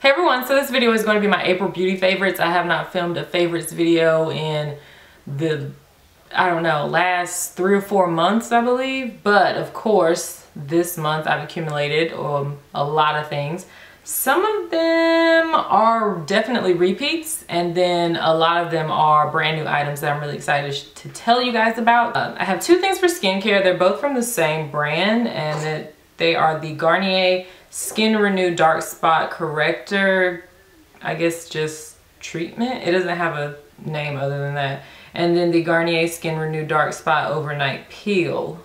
Hey everyone, so this video is going to be my April beauty favorites. I have not filmed a favorites video in the, I don't know, last 3 or 4 months I believe. But of course, this month I've accumulated a lot of things. Some of them are definitely repeats, and then a lot of them are brand new items that I'm really excited to tell you guys about. I have 2 things for skincare. They're both from the same brand, and they are the Garnier Skin Renew Dark Spot Corrector, I guess just treatment. It doesn't have a name other than that. And then the Garnier Skin Renew Dark Spot Overnight Peel.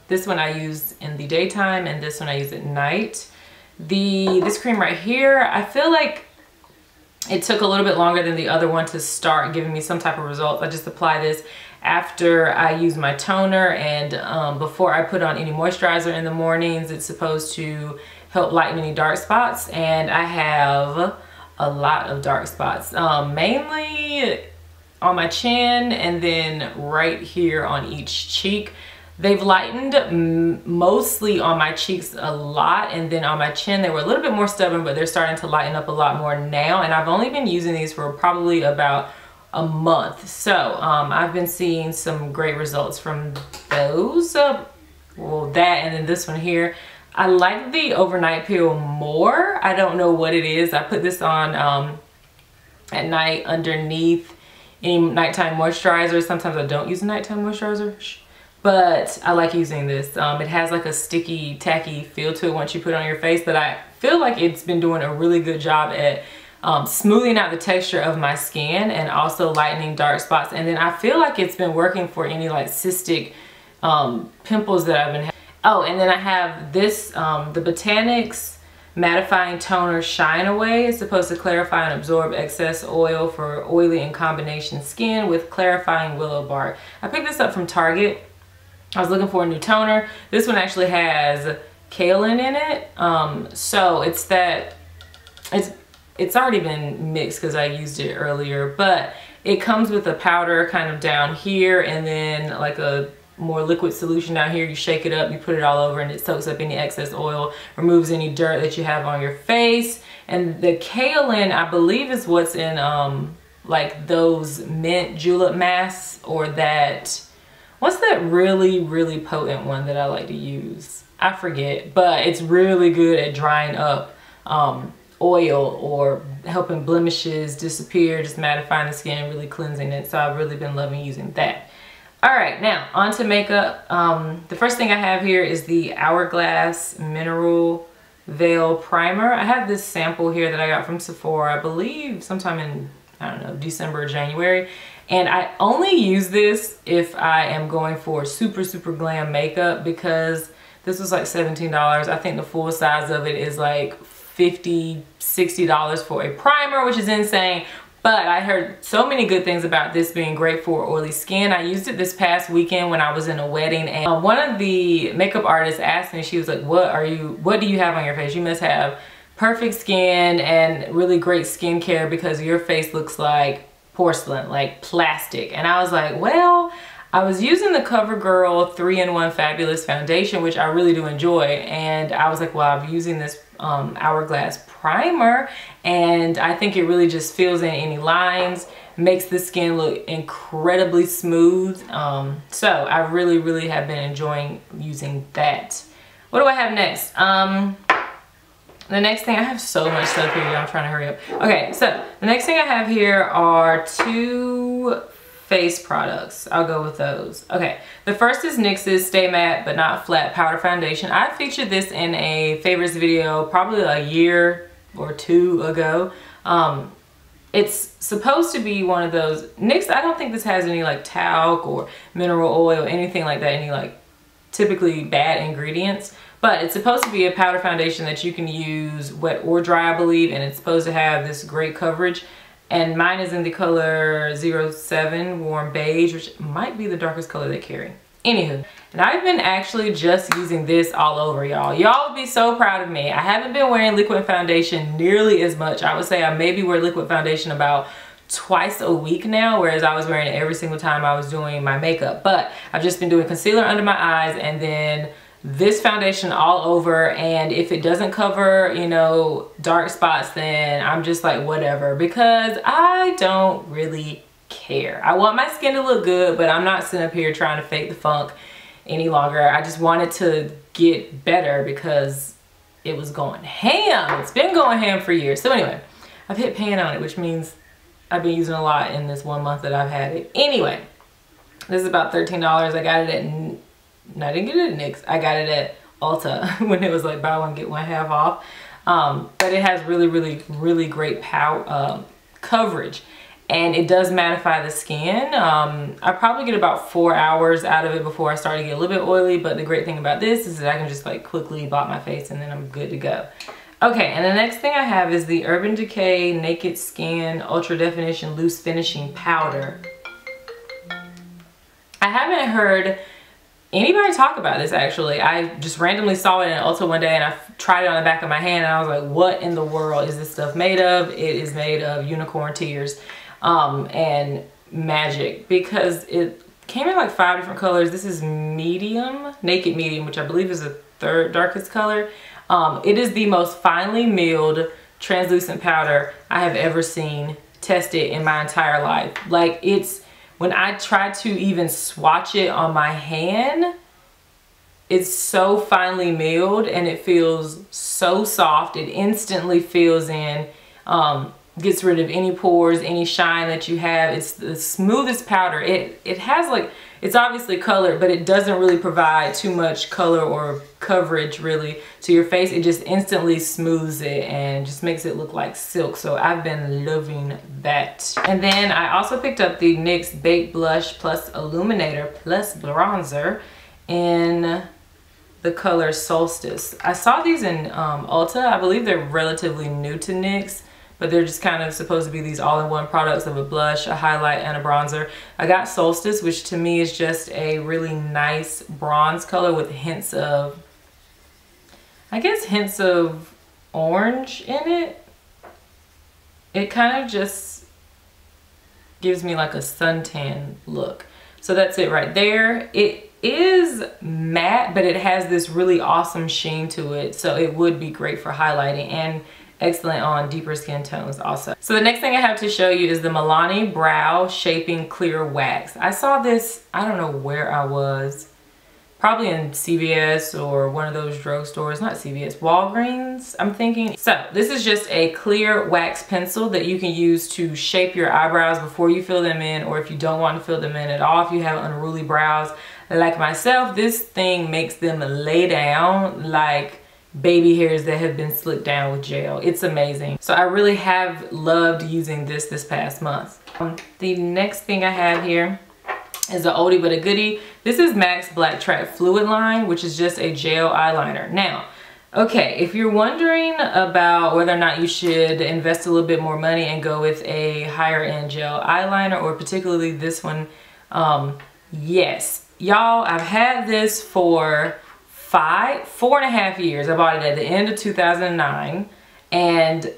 This one I use in the daytime, and this one I use at night. This cream right here, I feel like it took a little bit longer than the other one to start giving me some type of results. I just apply this after I use my toner and before I put on any moisturizer in the mornings. It's supposed to help lighten any dark spots, and I have a lot of dark spots, mainly on my chin and then right here on each cheek. They've lightened mostly on my cheeks a lot, and then on my chin they were a little bit more stubborn, but they're starting to lighten up a lot more now, and I've only been using these for probably about a month. So I've been seeing some great results from those. Well, that and then this one here. I like the overnight peel more. I don't know what it is. I put this on at night underneath any nighttime moisturizer. Sometimes I don't use a nighttime moisturizer, but I like using this. It has like a sticky, tacky feel to it once you put it on your face, but I feel like it's been doing a really good job at smoothing out the texture of my skin and also lightening dark spots. And then I feel like it's been working for any like cystic pimples that I've been having. Oh, and then I have this, the Botanics Mattifying Toner Shine Away. It's supposed to clarify and absorb excess oil for oily and combination skin with clarifying willow bark. I picked this up from Target. I was looking for a new toner. This one actually has kaolin in it. So it's already been mixed because I used it earlier, but it comes with a powder kind of down here and then like a more liquid solution down here. You shake it up, you put it all over, and it soaks up any excess oil, removes any dirt that you have on your face. And the kaolin, I believe, is what's in like those mint julep masks, or that, what's that really potent one that I like to use? I forget, but it's really good at drying up oil or helping blemishes disappear, just mattifying the skin, really cleansing it. So I've really been loving using that. All right, now on to makeup. The first thing I have here is the Hourglass Mineral Veil Primer. I have this sample here that I got from Sephora, I believe sometime in, I don't know, December or January. And I only use this if I am going for super glam makeup, because this was like $17. I think the full size of it is like $50, $60 for a primer, which is insane. But I heard so many good things about this being great for oily skin. I used it this past weekend when I was in a wedding, and one of the makeup artists asked me, she was like, what do you have on your face? You must have perfect skin and really great skincare because your face looks like porcelain, like plastic. And I was like, well, I was using the CoverGirl 3-in-1 Fabulous Foundation, which I really do enjoy. And I was like, well, I'm using this Hourglass primer, and I think it really just fills in any lines, makes the skin look incredibly smooth. So I really have been enjoying using that. What do I have next? The next thing, I have so much stuff here, I'm trying to hurry up. Okay, so the next thing I have here are 2 face products. I'll go with those. Okay, the first is NYX's Stay Matte But Not Flat Powder Foundation. I featured this in a favorites video probably a year or 2 ago. It's supposed to be one of those, NYX, I don't think this has any like talc or mineral oil, anything like that, any like typically bad ingredients. But it's supposed to be a powder foundation that you can use wet or dry, I believe, and it's supposed to have this great coverage. And mine is in the color 07 Warm Beige, which might be the darkest color they carry. Anywho, and I've been actually just using this all over, y'all. Y'all would be so proud of me. I haven't been wearing liquid foundation nearly as much. I would say I maybe wear liquid foundation about twice a week now, whereas I was wearing it every single time I was doing my makeup. But I've just been doing concealer under my eyes and then this foundation all over, and if it doesn't cover, you know, dark spots, then I'm just like whatever, because I don't really care. I want my skin to look good, but I'm not sitting up here trying to fake the funk any longer. I just wanted to get better because it was going ham. It's been going ham for years. So anyway, I've hit pan on it, which means I've been using a lot in this 1 month that I've had it. Anyway, this is about $13. I got it at, no, I didn't get it at NYX. I got it at Ulta when it was like buy one get one half off. But it has really great coverage, and it does mattify the skin. I probably get about 4 hours out of it before I start to get a little bit oily, but the great thing about this is that I can just like quickly blot my face and then I'm good to go. Okay, and the next thing I have is the Urban Decay Naked Skin Ultra Definition Loose Finishing Powder. I haven't heard anybody talk about this actually. I just randomly saw it in Ulta one day and I tried it on the back of my hand and I was like, what in the world is this stuff made of? It is made of unicorn tears and magic, because it came in like 5 different colors. This is medium, naked medium, which I believe is the third darkest color. It is the most finely milled translucent powder I have ever seen tested in my entire life. Like, it's, when I try to even swatch it on my hand, it's so finely milled and it feels so soft. It instantly fills in, gets rid of any pores, any shine that you have. It's the smoothest powder. It has like, it's obviously colored, but it doesn't really provide too much color or coverage really to your face. It just instantly smooths it and just makes it look like silk. So I've been loving that. And then I also picked up the NYX Baked Blush Plus Illuminator Plus Bronzer in the color Solstice. I saw these in Ulta. I believe they're relatively new to NYX, but they're just kind of supposed to be these all-in-one products of a blush, a highlight, and a bronzer. I got Solstice, which to me is just a really nice bronze color with hints of, I guess, hints of orange in it. It kind of just gives me like a suntan look. So that's it right there. It is matte, but it has this really awesome sheen to it. So it would be great for highlighting and excellent on deeper skin tones also. So the next thing I have to show you is the Milani Brow Shaping Clear Wax. I saw this, I don't know where I was, probably in CVS or one of those drugstores, not CVS, Walgreens, I'm thinking. So this is just a clear wax pencil that you can use to shape your eyebrows before you fill them in, or if you don't want to fill them in at all, if you have unruly brows like myself, this thing makes them lay down like baby hairs that have been slicked down with gel. It's amazing. So I really have loved using this past month. The next thing I have here is an oldie but a goodie. This is MAC's Blacktrack Fluidline, which is just a gel eyeliner. Now, okay, if you're wondering about whether or not you should invest a little bit more money and go with a higher end gel eyeliner, or particularly this one, yes. Y'all, I've had this for 4.5 years. I bought it at the end of 2009, and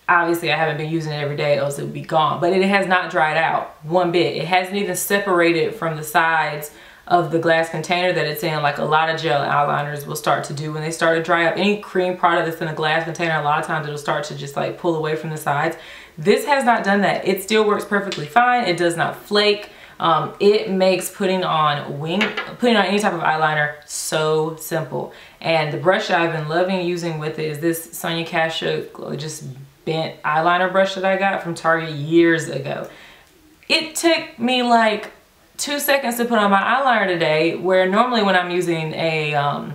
obviously I haven't been using it every day, else it would be gone, but it has not dried out one bit. It hasn't even separated from the sides of the glass container that it's in, like a lot of gel eyeliners will start to do when they start to dry up. Any cream product that's in a glass container, a lot of times it'll start to just like pull away from the sides. This has not done that. It still works perfectly fine. It does not flake. It makes putting on any type of eyeliner so simple. And the brush that I've been loving using with it is this Sonia Kashuk just Bent eyeliner brush that I got from Target years ago. It took me like 2 seconds to put on my eyeliner today, where normally when I'm using a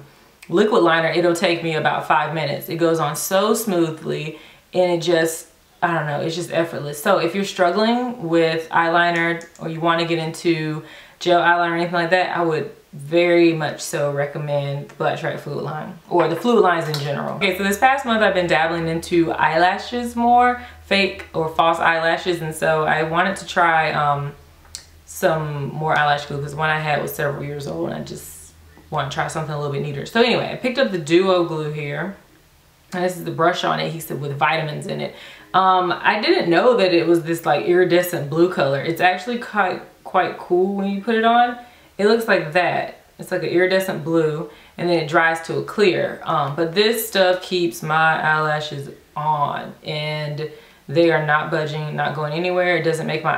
liquid liner, it'll take me about 5 minutes. It goes on so smoothly, and it just, I don't know, it's just effortless. So if you're struggling with eyeliner, or you want to get into gel eyeliner or anything like that, I would very much so recommend Blacktrack Fluidline, or the fluid lines in general. Okay, so this past month I've been dabbling into eyelashes more, fake or false eyelashes, and so I wanted to try some more eyelash glue, because one I had was several years old and I just want to try something a little bit neater. So anyway, I picked up the Duo glue here, and this is the brush on adhesive with vitamins in it. I didn't know that it was this like iridescent blue color. It's actually quite cool when you put it on. It looks like that. It's like an iridescent blue, and then it dries to a clear. But this stuff keeps my eyelashes on, and they are not budging, not going anywhere. It doesn't make my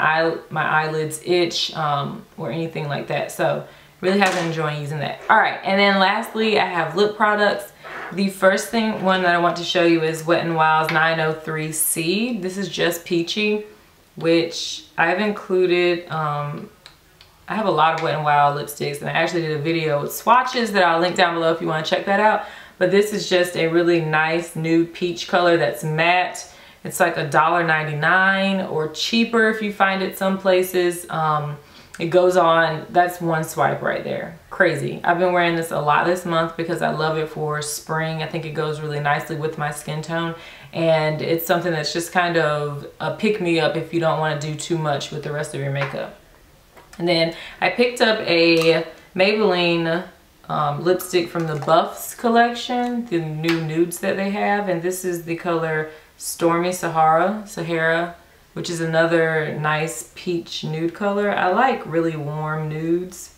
eyelids itch or anything like that. So really have been enjoying using that. All right, and then lastly, I have lip products. The first one that I want to show you is Wet n Wild's 903C. This is just peachy, which I've included. I have a lot of Wet n Wild lipsticks, and I actually did a video with swatches that I'll link down below if you want to check that out. But this is just a really nice nude peach color that's matte. It's like $1.99 or cheaper if you find it some places. It goes on, that's one swipe right there. Crazy. I've been wearing this a lot this month because I love it for spring. I think it goes really nicely with my skin tone. And it's something that's just kind of a pick-me-up if you don't want to do too much with the rest of your makeup. And then I picked up a Maybelline lipstick from the Buffs collection, the new nudes that they have. And this is the color Stormy Sahara, which is another nice peach nude color. I like really warm nudes.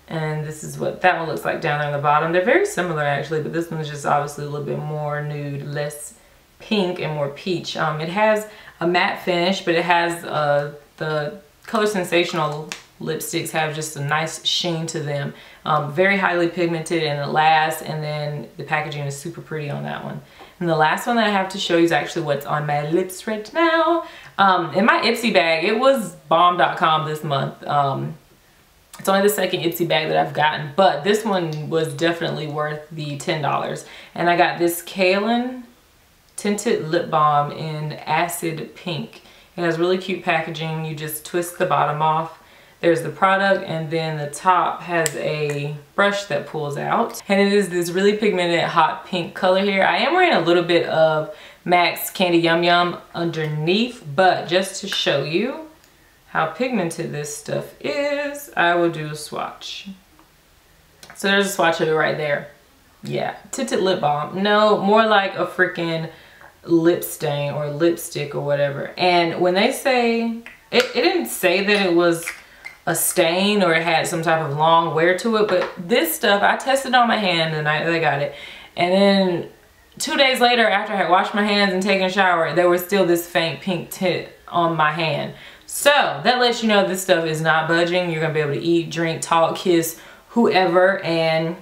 And this is what that one looks like down there on the bottom. They're very similar actually, but this one's just obviously a little bit more nude, less pink and more peach. It has a matte finish, but it has the Color Sensational lipsticks have just a nice sheen to them. Very highly pigmented and it lasts, and then the packaging is super pretty on that one. And the last one that I have to show you is actually what's on my lips right now. In my Ipsy bag, it was bomb.com this month. It's only the second Ipsy bag that I've gotten, but this one was definitely worth the $10. And I got this Kaolin tinted lip balm in acid pink. It has really cute packaging. You just twist the bottom off. There's the product, and then the top has a brush that pulls out. And it is this really pigmented hot pink color here. I am wearing a little bit of MAC's Candy Yum Yum underneath, but just to show you how pigmented this stuff is, I will do a swatch. So there's a swatch of it right there. Yeah, tinted lip balm. No, more like a freaking lip stain or lipstick or whatever. And when they say, it didn't say that it was a stain or it had some type of long wear to it, but this stuff, I tested on my hand the night that I got it, and then 2 days later after I had washed my hands and taken a shower, there was still this faint pink tint on my hand. So that lets you know this stuff is not budging. You're gonna be able to eat, drink, talk, kiss whoever, and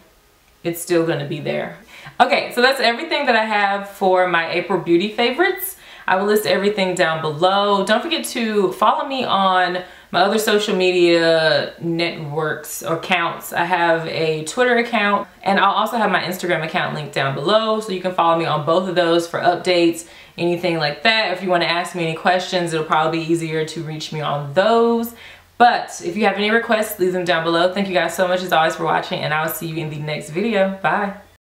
it's still gonna be there. Okay, so that's everything that I have for my April beauty favorites. I will list everything down below. Don't forget to follow me on my other social media networks or accounts. I have a Twitter account, and I'll also have my Instagram account linked down below, so you can follow me on both of those for updates, anything like that. If you want to ask me any questions, it'll probably be easier to reach me on those. But if you have any requests, leave them down below. Thank you guys so much as always for watching, and I will see you in the next video. Bye.